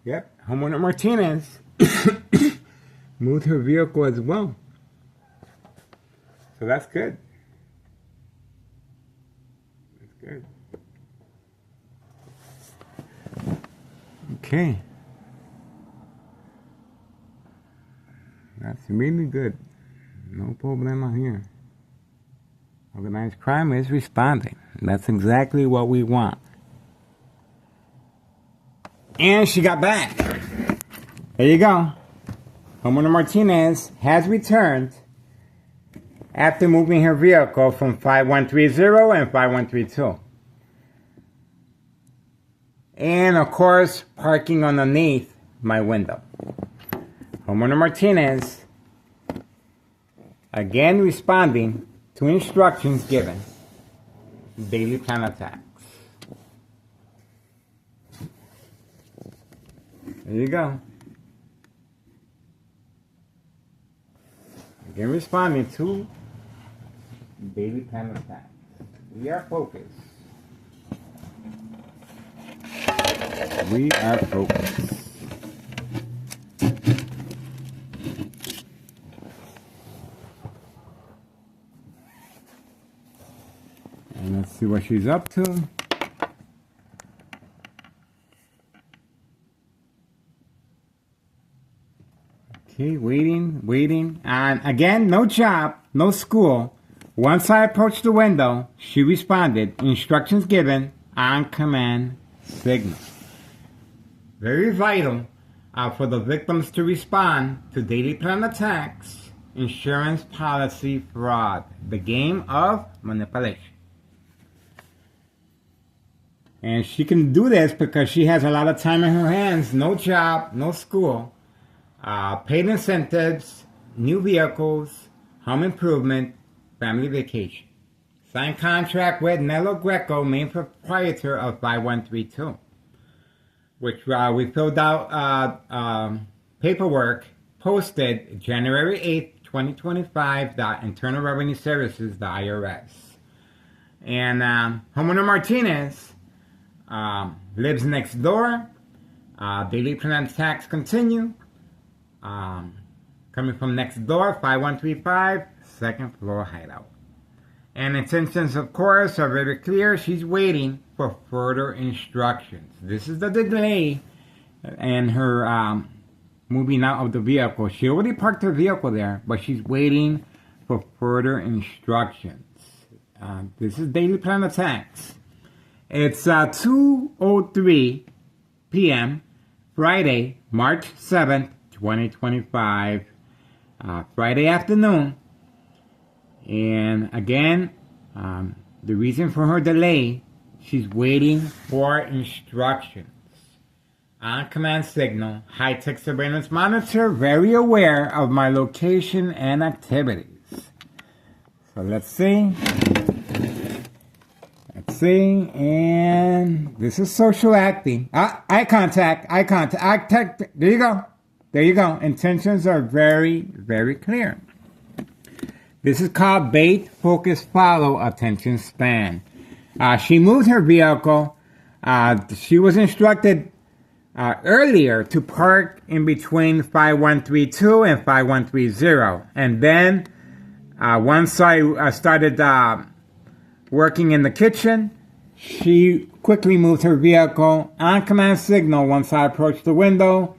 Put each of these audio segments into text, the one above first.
Yep, homeowner Martinez moved her vehicle as well. So that's good. That's good. Okay. That's really good. No problema here. Organized crime is responding. That's exactly what we want. And she got back. There you go. Homeowner Martinez has returned after moving her vehicle from 5130 and 5132. And of course, parking underneath my window. Homeowner Martinez again responding to instructions given. Daily plan attacks. There you go. Again responding to daily plan attacks. We are focused. We are focused. And let's see what she's up to. Okay, waiting. And again, no job, no school. Once I approached the window, she responded. Instructions given, on command signal. Very vital for the victims to respond to daily plan attacks, insurance policy fraud, the game of manipulation. And she can do this because she has a lot of time in her hands, no job, no school. Paid incentives, new vehicles, home improvement, family vacation. Signed contract with Nello Greco, main proprietor of 5132, which we filled out paperwork, posted January 8th, 2025, the Internal Revenue Services, the IRS. And homeowner Martinez lives next door. Daily plan attacks continue. Coming from next door, 5135, second floor hideout. And intentions, of course, are very clear. She's waiting for further instructions. This is the delay in her moving out of the vehicle. She already parked her vehicle there, but she's waiting for further instructions. This is daily plan attacks. It's 2:03 p.m. Friday, March 7th, 2025, Friday afternoon. And again, the reason for her delay, she's waiting for instructions. On command signal, high-tech surveillance monitor, very aware of my location and activities. So let's see. And this is social acting. Eye contact. There you go. Intentions are very, very clear. This is called bait, focus, follow, attention span. She moved her vehicle. She was instructed earlier to park in between 5132 and 5130. And then once I started working in the kitchen, she quickly moved her vehicle on command signal. Once I approached the window,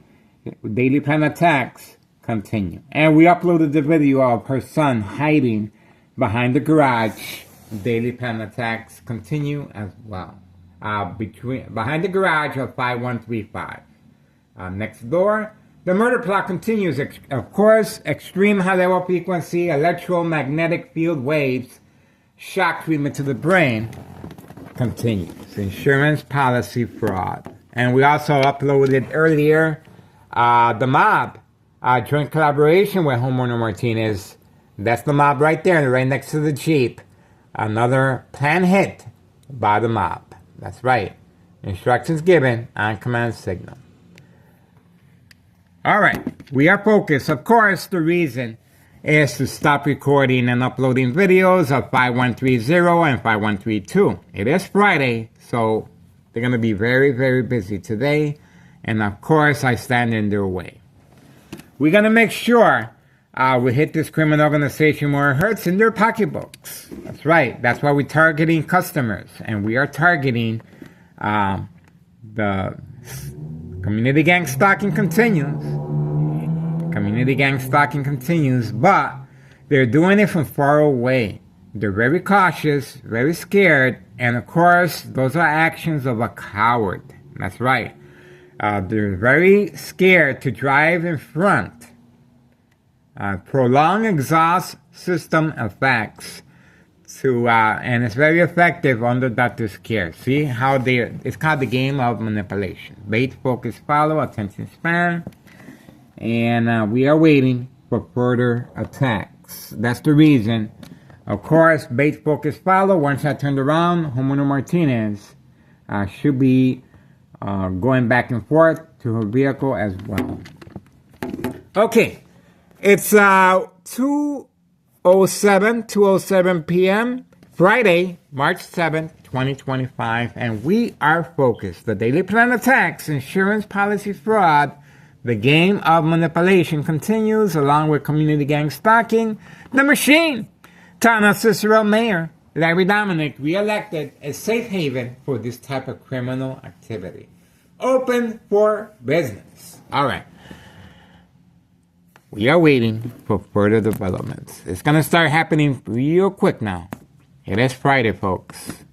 daily plan attacks continue. And we uploaded the video of her son hiding behind the garage. Daily plan attacks continue as well. Behind the garage of 5135. Next door, the murder plot continues. Of course, extreme high level frequency, electromagnetic field waves, shock treatment to the brain continues. Insurance policy fraud. And we also uploaded earlier the mob, joint collaboration with homeowner Martinez. That's the mob right there, right next to the Jeep. Another plan hit by the mob. That's right. Instructions given on command signal. All right. We are focused. Of course, the reason is to stop recording and uploading videos of 5130 and 5132. It is Friday, so they're going to be very, very busy today. And of course, I stand in their way. We're going to make sure we hit this criminal organization where it hurts, in their pocketbooks. That's right. That's why we're targeting customers. And we are targeting the community gang stalking continues. Community gang stalking continues, but they're doing it from far away. They're very cautious, very scared, and of course, those are actions of a coward. That's right. They're very scared to drive in front. Prolonged exhaust system effects and it's very effective under that they're scared. See how it's called the game of manipulation. Bait, focus, follow, attention span. And we are waiting for further attacks. That's the reason. Of course, bait, focus, follow. Once I turned around, homeowner Martinez should be going back and forth to her vehicle as well. Okay. It's 2:07 p.m. Friday, March 7th, 2025, and we are focused. The daily plan attacks, insurance policy fraud, the game of manipulation continues, along with community gang stalking. The machine, Town Cicero Mayor Larry Dominic, re-elected a safe haven for this type of criminal activity. Open for business. All right. We are waiting for further developments. It's going to start happening real quick now. It is Friday, folks.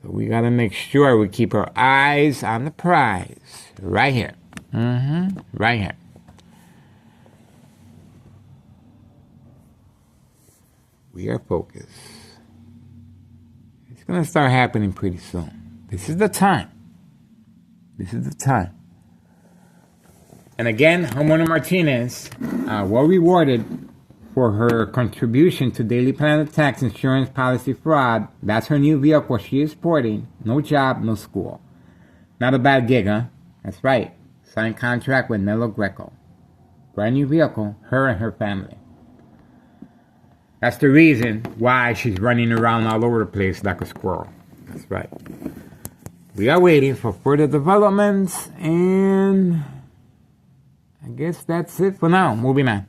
So we got to make sure we keep our eyes on the prize. Right here. Right here. We are focused. It's going to start happening pretty soon. This is the time. This is the time. And again, homeowner Martinez, well rewarded for her contribution to daily plan attacks, insurance policy fraud. That's her new vehicle she is sporting. No job, no school. Not a bad gig, huh? That's right. Signed contract with Nello Greco. Brand new vehicle, her and her family. That's the reason why she's running around all over the place like a squirrel. That's right. We are waiting for further developments, and I guess that's it for now. Moving on.